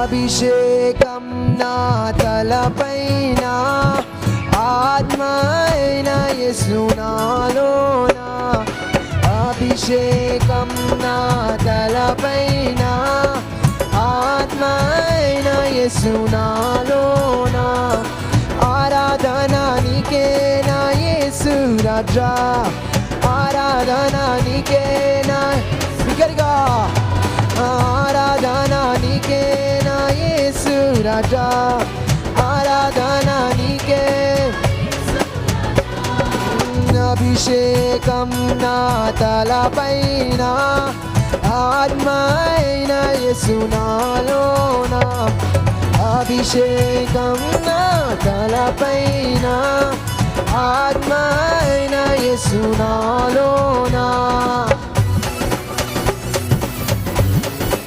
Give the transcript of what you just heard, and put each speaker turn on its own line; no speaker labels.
అభిషేకం నా తలపైన ఆత్మ అయిన యేసు నాలోన అభిషేకం నా తలపైన ఆత్మ అయిన యేసు నాలోన ఆరాధన నీకే నా యేసు రాజా ఆరాధన నీకే నా బిగ్గరగా ఆరాధన నీకే నా యేసు రాజా ఆరాధన నీకే అభిషేకం నా తలపైన ఆత్మ అయిన యేసు నాలోన అభిషేకం నా తలపైన ఆత్మ అయిన యేసు నాలోన